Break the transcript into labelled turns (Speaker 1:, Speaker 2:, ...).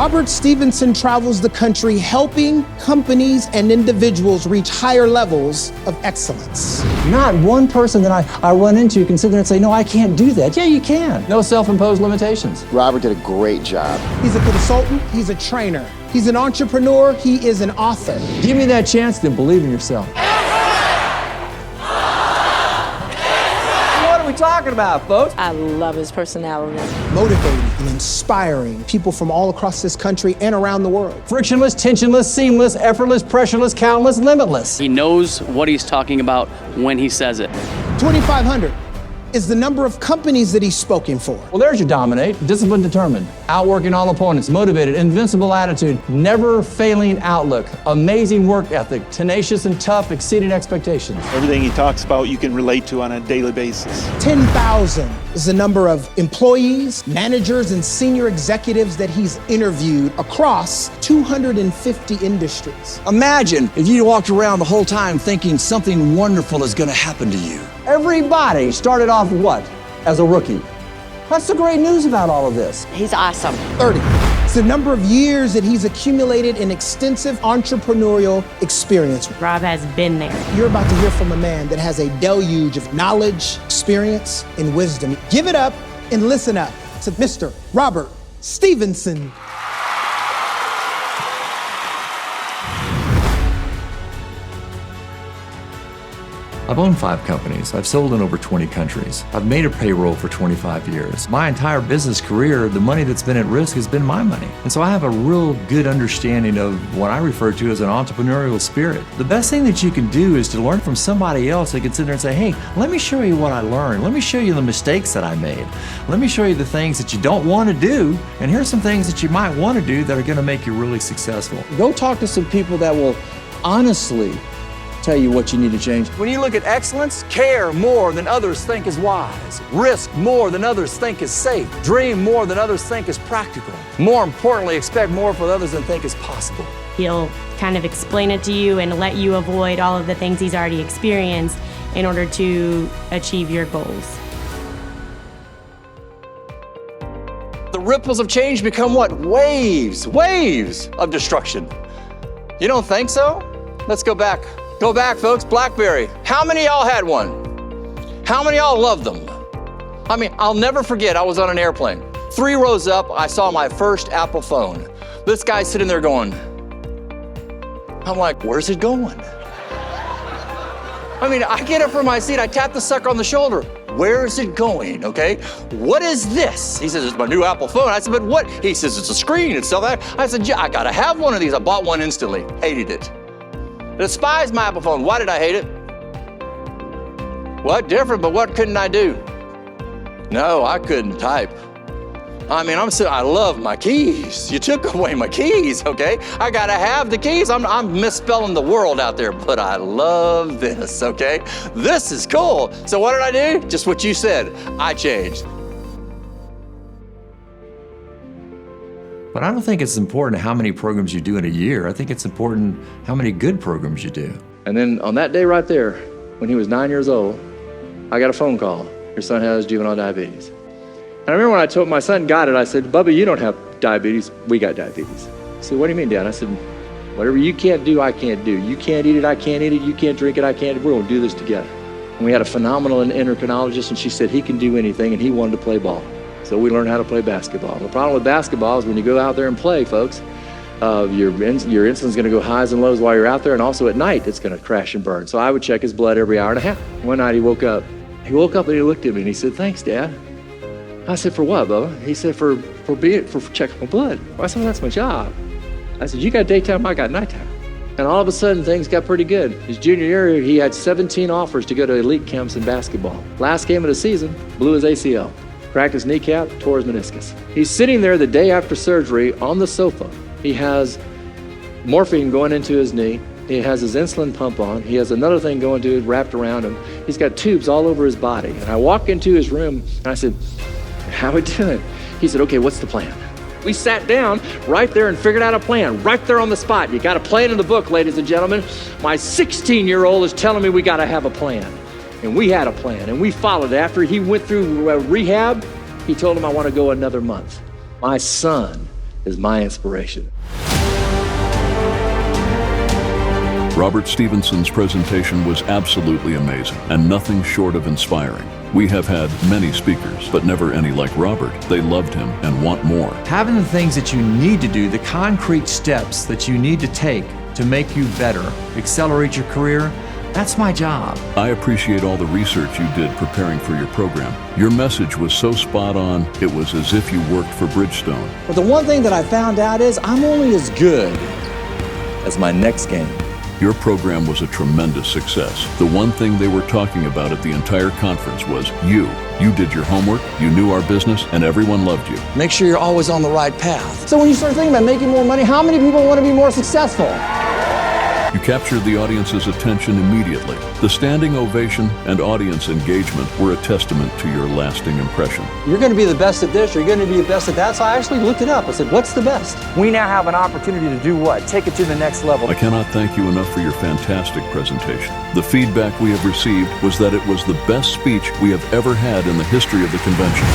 Speaker 1: Robert Stevenson travels the country helping companies and individuals reach higher levels of excellence.
Speaker 2: Not one person that I run into can sit there and say, no, I can't do that. Yeah, you can. No self-imposed limitations.
Speaker 3: Robert did a great job.
Speaker 1: He's a consultant, he's a trainer, he's an entrepreneur, he is an author.
Speaker 2: Give me that chance, then believe in yourself. What are we talking about, folks?
Speaker 4: I love his personality.
Speaker 1: Motivating and inspiring people from all across this country and around the world.
Speaker 2: Frictionless, tensionless, seamless, effortless, pressureless, countless, limitless.
Speaker 5: He knows what he's talking about when he says it.
Speaker 1: 2,500 is the number of companies that he's spoken for.
Speaker 2: Well, there's your dominate. Disciplined, determined, outworking all opponents, motivated, invincible attitude, never failing outlook, amazing work ethic, tenacious and tough, exceeding expectations.
Speaker 6: Everything he talks about you can relate to on a daily basis.
Speaker 1: 10,000 is the number of employees, managers, and senior executives that he's interviewed across 250 industries.
Speaker 2: Imagine if you walked around the whole time thinking something wonderful is going to happen to you. Everybody started off what? As a rookie. That's the great news about all of this.
Speaker 4: He's awesome.
Speaker 1: 30. It's the number of years that he's accumulated in extensive entrepreneurial experience.
Speaker 4: Rob has been there.
Speaker 1: You're about to hear from a man that has a deluge of knowledge, experience, and wisdom. Give it up and listen up to Mr. Robert Stevenson.
Speaker 7: I've owned 5 companies. I've sold in over 20 countries. I've made a payroll for 25 years. My entire business career, the money that's been at risk has been my money. And so I have a real good understanding of what I refer to as an entrepreneurial spirit. The best thing that you can do is to learn from somebody else that can sit there and say, hey, let me show you what I learned. Let me show you the mistakes that I made. Let me show you the things that you don't want to do. And here's some things that you might want to do that are going to make you really successful.
Speaker 2: Go talk to some people that will honestly tell you what you need to change. When you look at excellence, care more than others think is wise, risk more than others think is safe, dream more than others think is practical. More importantly, expect more from others than think is possible.
Speaker 8: He'll kind of explain it to you and let you avoid all of the things he's already experienced in order to achieve your goals.
Speaker 2: The ripples of change become what? Waves. Waves of destruction. You don't think so? Let's go back. Go back, folks. BlackBerry. How many of y'all had one? How many of y'all loved them? I mean, I'll never forget, I was on an airplane. 3 rows up, I saw my first Apple phone. This guy's sitting there going, I'm like, where's it going? I mean, I get up from my seat, I tap the sucker on the shoulder. Where is it going, okay? What is this? He says, it's my new Apple phone. I said, but what? He says, it's a screen, it's stuff like that. I said, yeah, I gotta have one of these. I bought one instantly, hated it. Despised my Apple phone. Why did I hate it? What different, but what couldn't I do? No, I couldn't type. I mean, I love my keys. You took away my keys, okay? I gotta have the keys. I'm misspelling the world out there, but I love this, okay? This is cool. So what did I do? Just what you said. I changed.
Speaker 7: But I don't think it's important how many programs you do in a year. I think it's important how many good programs you do.
Speaker 2: And then on that day right there, when he was 9 years old, I got a phone call. Your son has juvenile diabetes. And I remember when I told my son got it, I said, Bubba, you don't have diabetes, we got diabetes. He said, what do you mean, Dad? I said, whatever you can't do, I can't do. You can't eat it, I can't eat it. You can't drink it, I can't. We're gonna do this together. And we had a phenomenal endocrinologist, and she said he can do anything, and he wanted to play ball. So we learned how to play basketball. The problem with basketball is when you go out there and play, folks, your insulin's gonna go highs and lows while you're out there, and also at night, it's gonna crash and burn. So I would check his blood every hour and a half. One night he woke up and he looked at me and he said, thanks, Dad. I said, for what, Bubba? He said, for checking my blood. I said, well, that's my job. I said, you got daytime, I got nighttime. And all of a sudden, things got pretty good. His junior year, he had 17 offers to go to elite camps in basketball. Last game of the season, blew his ACL. Cracked his kneecap, tore his meniscus. He's sitting there the day after surgery on the sofa. He has morphine going into his knee. He has his insulin pump on. He has another thing going to it wrapped around him. He's got tubes all over his body. And I walk into his room and I said, how we doing? He said, okay, what's the plan? We sat down right there and figured out a plan right there on the spot. You got a plan in the book, ladies and gentlemen. My 16-year-old is telling me we got to have a plan. And we had a plan, and we followed it. After he went through rehab, he told him, I want to go another month. My son is my inspiration.
Speaker 3: Robert Stevenson's presentation was absolutely amazing and nothing short of inspiring. We have had many speakers, but never any like Robert. They loved him and want more.
Speaker 7: Having the things that you need to do, the concrete steps that you need to take to make you better, accelerate your career, that's my job.
Speaker 3: I appreciate all the research you did preparing for your program. Your message was so spot on, it was as if you worked for Bridgestone.
Speaker 9: But the one thing that I found out is I'm only as good as my next game.
Speaker 3: Your program was a tremendous success. The one thing they were talking about at the entire conference was you. You did your homework, you knew our business, and everyone loved you.
Speaker 9: Make sure you're always on the right path. So when you start thinking about making more money, how many people want to be more successful?
Speaker 3: You captured the audience's attention immediately. The standing ovation and audience engagement were a testament to your lasting impression.
Speaker 9: You're going to be the best at this, you're going to be the best at that. So I actually looked it up. I said, what's the best? We now have an opportunity to do what? Take it to the next level.
Speaker 3: I cannot thank you enough for your fantastic presentation. The feedback we have received was that it was the best speech we have ever had in the history of the convention.